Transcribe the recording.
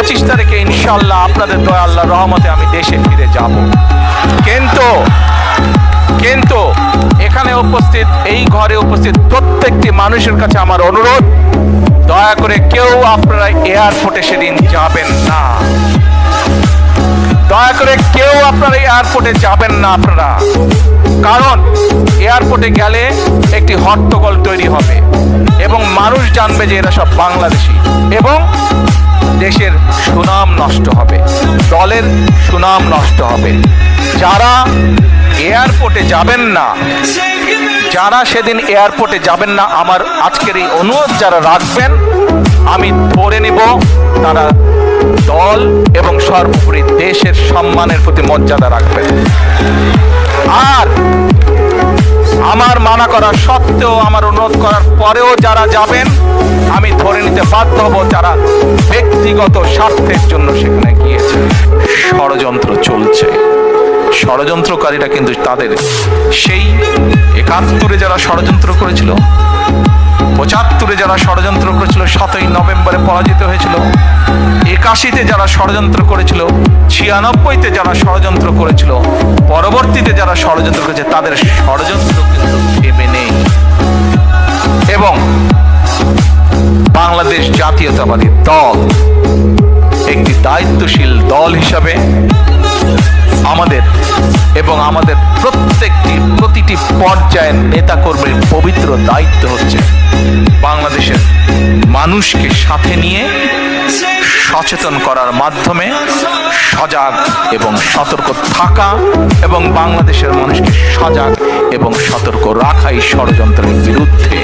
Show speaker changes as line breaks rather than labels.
25 তারিখে ইনশাআল্লাহ আপনাদের দয়া আল্লাহর রহমতে আমি দেশে ফিরে যাব। কিন্তু এখানে উপস্থিত, এই ঘরে উপস্থিত প্রত্যেকটি মানুষের কাছে আমার অনুরোধ, দয়া করে কেউ আপনারা এয়ারপোর্টে সেদিন যাবেন না। দয়া করে কেউ আপনারা এয়ারপোর্টে যাবেন না আপনারা, কারণ এয়ারপোর্টে গেলে একটি হট্টগোল তৈরি হবে এবং মানুষ জানবে যে এরা সব বাংলাদেশি এবং দেশের সুনাম নষ্ট হবে, দলের সুনাম নষ্ট হবে। যারা এয়ারপোর্টে যাবেন না, যারা সেদিন এয়ারপোর্টে যাবেন না, আমার আজকের এই অনুরোধ যারা রাখবেন, আমি ধরে নিব তারা দল এবং সর্বোপরি দেশের সম্মানের প্রতি মর্যাদা রাখবেন। আর আমার মানা করা সত্ত্বেও, আমার অনুরোধ করার পরেও যারা যাবেন, আমি ধরে নিতে বাধ্য হব যারা ব্যক্তিগত স্বার্থের জন্য সেখানে গিয়েছে। ষড়যন্ত্র চলছে, ষড়যন্ত্রকারীরা কিন্তু তাদের সেই 71-এ যারা ষড়যন্ত্র করেছিল, 75-এ যারা ষড়যন্ত্র করেছিল, 7ই নভেম্বরে পরাজিত হয়েছিল, 81-তে যারা ষড়যন্ত্র করেছিল, 96-তে যারা ষড়যন্ত্র করেছিল, পরবর্তীতে যারা ষড়যন্ত্র করেছে, তাদের ষড়যন্ত্র কিন্তু থেমে নেই। এবং বাংলাদেশ জাতীয়তাবাদী দল একটি দায়িত্বশীল দল হিসাবে আমাদের এবং আমাদের প্রতিটি পর্যায়ের নেতাকর্মীর পবিত্র দায়িত্ব হচ্ছে বাংলাদেশের মানুষকে সাথে নিয়ে সচেতন করার মাধ্যমে সজাগ এবং সতর্ক থাকা এবং বাংলাদেশের মানুষকে সজাগ এবং সতর্ক রাখাই ষড়যন্ত্রের বিরুদ্ধে।